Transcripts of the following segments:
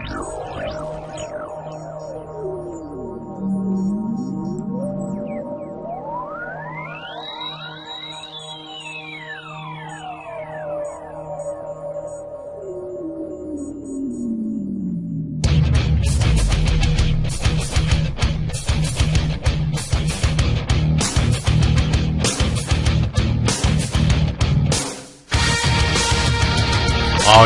Oh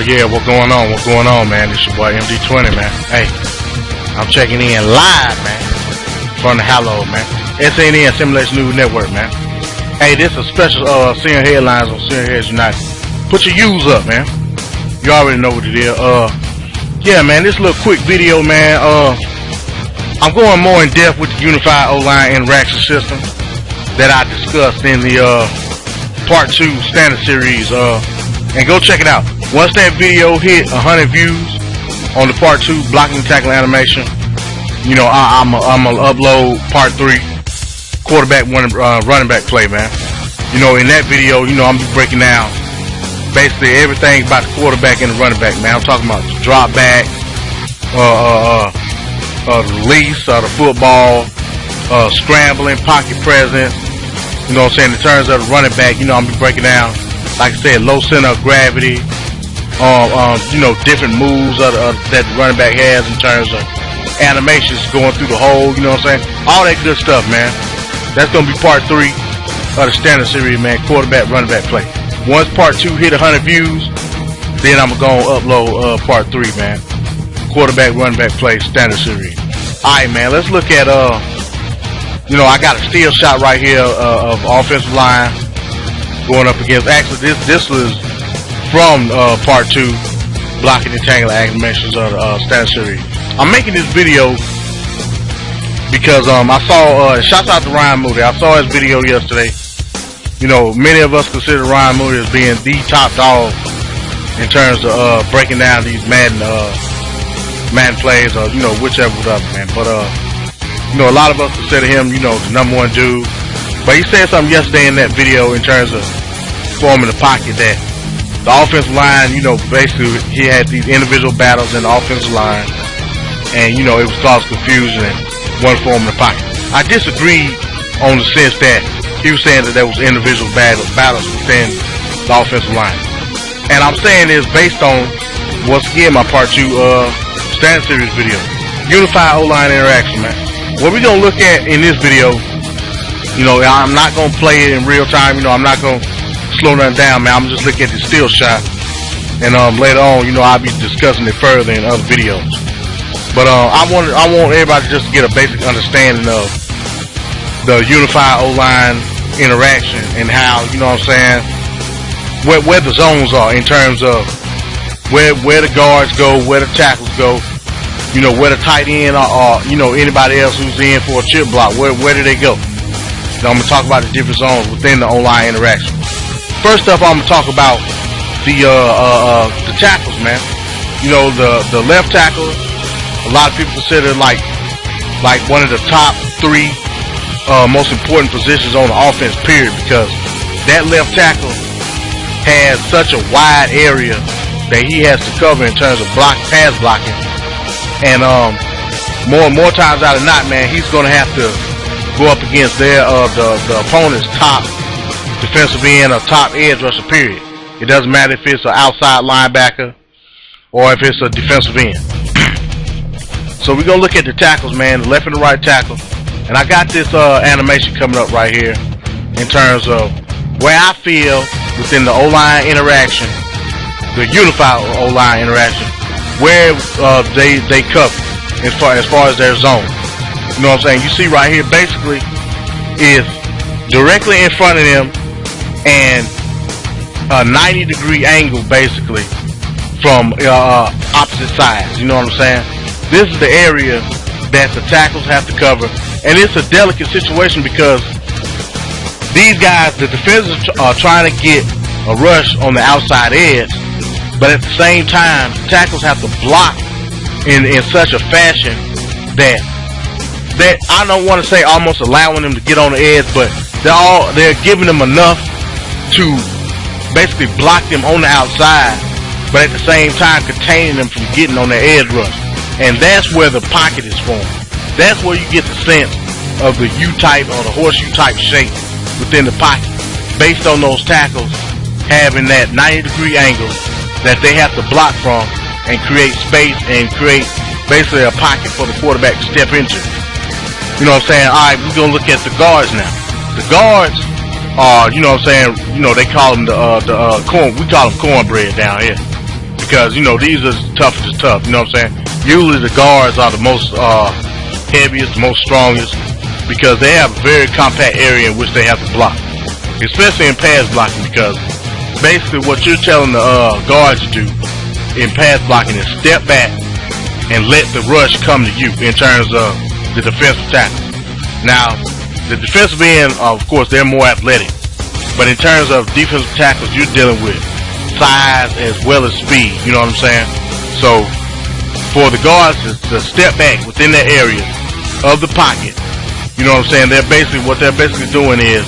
yeah, what's going on? What's going on, man? It's your boy MD20, man. Hey, I'm checking in live, man, from the Hallow, man. SNN Simulation News Network, man. Hey, this is a special Seeing Headlines on Seeing Heads United. Put your U's up, man. You already know what it is. Yeah, man, this little quick video, man. I'm going more in depth with the Unified O-Line Interaction System that I discussed in the Part 2 Standard Series. And go check it out. Once that video hit 100 views on the Part 2 blocking and tackling animation, you know, I'm gonna upload Part 3 quarterback running back play, man. You know, in that video, you know, I'm breaking down basically everything about the quarterback and the running back, man. I'm talking about the drop back, the release, the football, scrambling, pocket presence. You know what I'm saying? In terms of the running back, you know, I'm breaking down, like I said, low center of gravity. You know, different moves that the running back has in terms of animations going through the hole, you know what I'm saying? All that good stuff, man. That's going to be Part 3 of the Standard Series, man. Quarterback, running back play. Once Part 2 hit 100 views, then I'm going to upload Part 3, man. Quarterback, running back play, Standard Series. Alright, man, let's look at, you know, I got a still shot right here of offensive line going up against, actually, this was from Part 2 blocking and tackling animations of the Standard Series. I'm making this video because I saw shouts out to Ryan Moody. I saw his video yesterday. You know, many of us consider Ryan Moody as being the top dog in terms of breaking down these Madden plays, or you know, whichever was up, man. But you know, a lot of us consider him, you know, the #1 dude. But he said something yesterday in that video in terms of forming the pocket that the offensive line, you know, basically he had these individual battles in the offensive line, and you know, it was causing confusion and one form in the pocket. I disagreed on the sense that he was saying that there was individual battles within the offensive line, and I'm saying this based on, once again, my Part 2 Standard Series video, Unified O-Line Interaction, man. What we're gonna look at in this video, you know, I'm not gonna play it in real time. You know, I'm not gonna slow nothing down, man. I'm just looking at the still shot, and later on, you know, I'll be discussing it further in other videos. But I want everybody just to get a basic understanding of the Unified O-Line interaction and how, you know what I'm saying, where the zones are in terms of where the guards go, where the tackles go, you know, where the tight end or you know, anybody else who's in for a chip block, where do they go? So I'm gonna talk about the different zones within the O-Line interaction. First up, I'm gonna talk about the tackles, man. You know, the left tackle, a lot of people consider like one of the top 3 most important positions on the offense, period, because that left tackle has such a wide area that he has to cover in terms of pass blocking, and more times out of not, man, he's gonna have to go up against the opponent's top defensive end or top edge rusher, period. It doesn't matter if it's an outside linebacker or if it's a defensive end. So we're gonna look at the tackles, man, the left and the right tackle, and I got this animation coming up right here in terms of where I feel within the O-line interaction, the Unified O-Line interaction, where they cover as far as their zone. You know what I'm saying? You see right here, basically, is directly in front of them and a 90-degree angle, basically, from opposite sides. You know what I'm saying? This is the area that the tackles have to cover, and it's a delicate situation because these guys, the defenders, are trying to get a rush on the outside edge, but at the same time, tackles have to block in such a fashion that I don't want to say almost allowing them to get on the edge, but they're giving them enough to basically block them on the outside, but at the same time containing them from getting on their edge rush. and that's where the pocket is formed. That's where you get the sense of the U-type or the horseshoe type shape within the pocket, based on those tackles having that 90-degree angle that they have to block from and create space and create basically a pocket for the quarterback to step into. You know what I'm saying? Alright, we're going to look at the guards now. The guards are, you know what I'm saying, you know, they call them we call them cornbread down here. Because, you know, these are toughest as tough, you know what I'm saying? Usually the guards are the most heaviest, most strongest, because they have a very compact area in which they have to block. Especially in pass blocking, because basically what you're telling the guards to do in pass blocking is step back and let the rush come to you in terms of the defensive tackle. Now, the defensive end, of course, they're more athletic, but in terms of defensive tackles, you're dealing with size as well as speed, you know what I'm saying? So for the guards to step back within that area of the pocket, you know what I'm saying, what they're basically doing is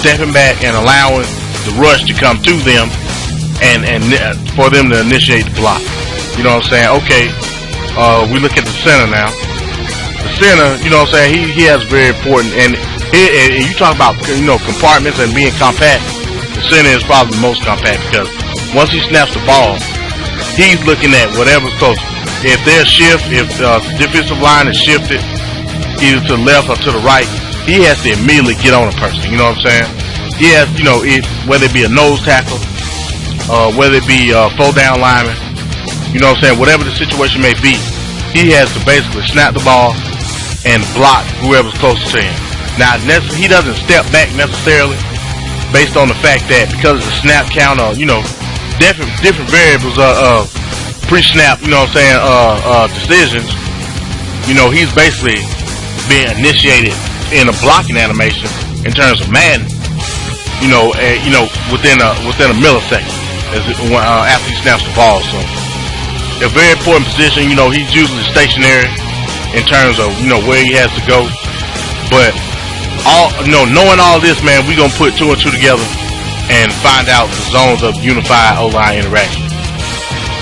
stepping back and allowing the rush to come to them and for them to initiate the block. You know what I'm saying? Okay, we look at the center now. The center, you know what I'm saying, he has very important, and you talk about, you know, compartments and being compact. The center is probably the most compact, because once he snaps the ball, he's looking at whatever's close. If there's shift, if the defensive line is shifted either to the left or to the right, he has to immediately get on a person. You know what I'm saying? He has, you know, whether it be a nose tackle, whether it be a 4-down lineman, you know what I'm saying, whatever the situation may be, he has to basically snap the ball and block whoever's closest to him. Now, he doesn't step back necessarily based on the fact that because of the snap count or, you know, different variables of pre-snap, you know what I'm saying, decisions, you know, he's basically being initiated in a blocking animation in terms of Madden, you know, within a millisecond after he snaps the ball. So a very important position. You know, he's usually stationary in terms of, you know, where he has to go. But knowing all this, man, we're gonna put 2 and 2 together and find out the zones of unified O-line interaction.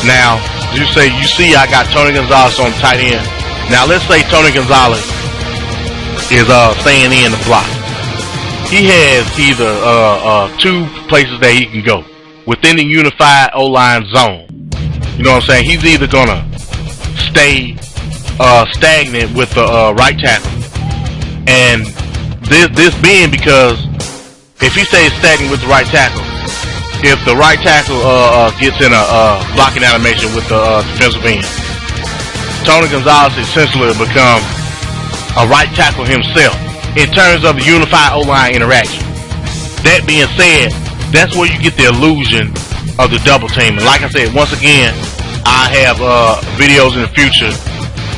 Now, you see I got Tony Gonzalez on tight end. Now let's say Tony Gonzalez is staying in the block. He has either 2 places that he can go within the unified O-line zone. You know what I'm saying? He's either gonna stay stagnant with the right tackle, and this being because if he stays stagnant with the right tackle, if the right tackle gets in a blocking animation with the defensive end, Tony Gonzalez essentially will become a right tackle himself in terms of the unified O-line interaction. That being said, that's where you get the illusion of the double team. And like I said, once again, I have videos in the future,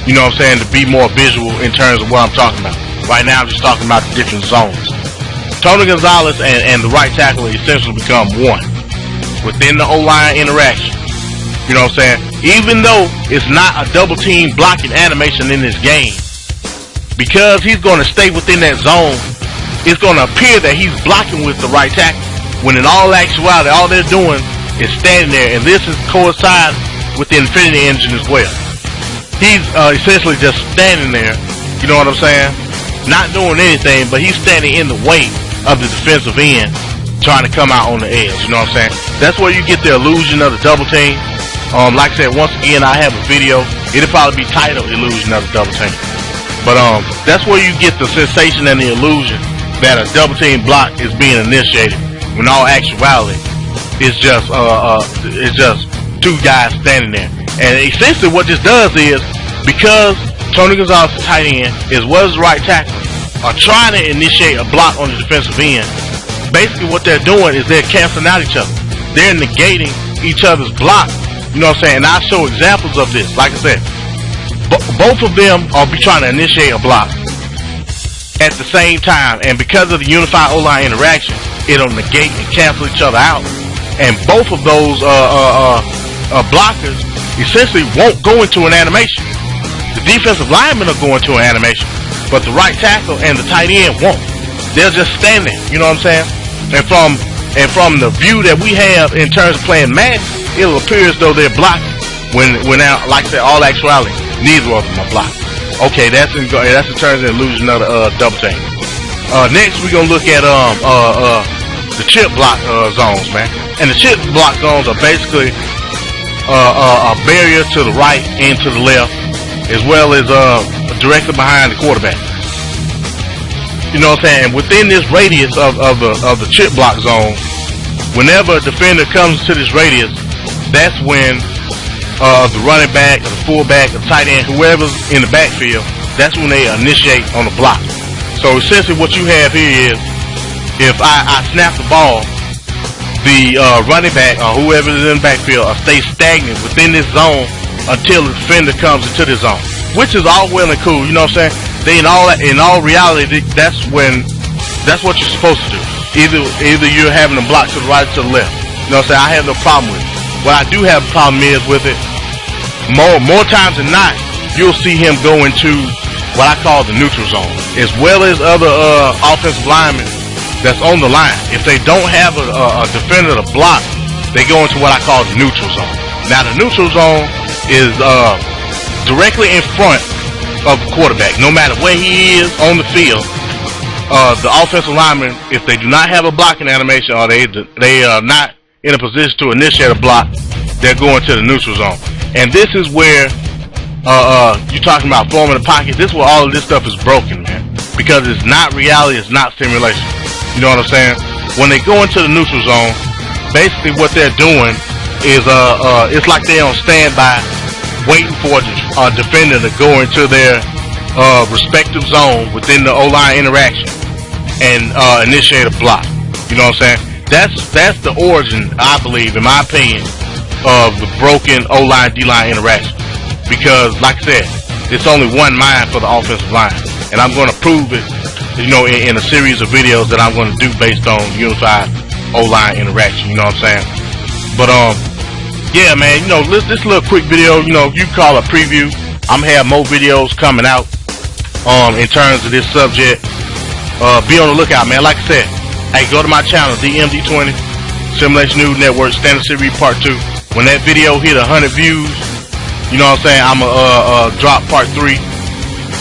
you know what I'm saying, to be more visual in terms of what I'm talking about. Right now I'm just talking about the different zones. Tony Gonzalez and the right tackle essentially become one within the O-line interaction. You know what I'm saying? Even though it's not a double team blocking animation in this game, because he's going to stay within that zone, it's going to appear that he's blocking with the right tackle, when in all actuality, all they're doing is standing there, and this is coincides with the Infinity Engine as well. He's essentially just standing there, you know what I'm saying? Not doing anything, but he's standing in the way of the defensive end trying to come out on the edge, you know what I'm saying? That's where you get the illusion of the double team. Like I said, once again, I have a video. It'll probably be titled Illusion of the Double Team. But that's where you get the sensation and the illusion that a double team block is being initiated, when all actuality it's just 2 guys standing there. And essentially what this does is, because Tony Gonzalez, the tight end, as well as the right tackle, are trying to initiate a block on the defensive end, basically what they're doing is they're canceling out each other. They're negating each other's block. You know what I'm saying? And I'll show examples of this. Like I said, both of them are trying to initiate a block at the same time, and because of the unified O-line interaction, it'll negate and cancel each other out, and both of those blockers essentially won't go into an animation. The defensive linemen are going to an animation, but the right tackle and the tight end won't. They'll just stand there, you know what I'm saying? And from the view that we have in terms of playing Madden, it'll appear as though they're blocking, when like I said, all actuality, Neither of them are blocked. Okay, that's in terms of illusion of the double team. Next we're gonna look at the chip block zones, man. And the chip block zones are basically a barrier to the right and to the left, as well as directly behind the quarterback. You know what I'm saying? And within this radius of the chip block zone, whenever a defender comes to this radius, that's when the running back, or the fullback, or the tight end, whoever's in the backfield, that's when they initiate on the block. So essentially what you have here is, if I snap the ball, the running back or whoever is in the backfield stays stagnant within this zone until the defender comes into the zone, which is all well and cool. You know what I'm saying? In all reality, that's what you're supposed to do. Either you're having them block to the right or to the left. You know what I'm saying? I have no problem with it. What I do have a problem is with it, more times than not, you'll see him go into what I call the neutral zone, as well as other offensive linemen that's on the line. If they don't have a defender to block, they go into what I call the neutral zone. Now the neutral zone is directly in front of the quarterback. No matter where he is on the field, the offensive lineman, if they do not have a blocking animation, or they are not in a position to initiate a block, they're going to the neutral zone. And this is where you're talking about forming the pocket. This is where all of this stuff is broken, man, because it's not reality, it's not simulation. You know what I'm saying? When they go into the neutral zone, basically what they're doing is it's like they're on standby, waiting for a defender to go into their respective zone within the O-line interaction and initiate a block. You know what I'm saying? That's the origin, I believe, in my opinion, of the broken O-line D-line interaction. Because, like I said, it's only one mind for the offensive line, and I'm going to prove it, you know, in a series of videos that I'm going to do based on unified O-line interaction. You know what I'm saying? But yeah, man, you know, this little quick video, you know, you call a preview. I'm gonna have more videos coming out in terms of this subject. Be on the lookout, man. Like I said, hey, go to my channel, DMD20 Simulation News Network Standard Series Part 2. When that video hit 100 views, you know what I'm saying, I'm gonna drop Part 3,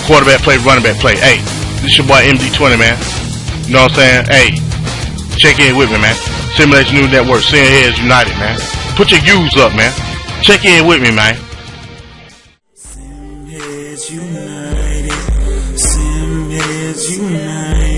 quarterback play, running back play. Hey, this your boy MD20, man. You know what I'm saying? Hey, check in with me, man. Simulation News Network, Seeing Heads United, man. Put your U's up, man. Check in with me, man. Sim Heads United. Sim Heads United.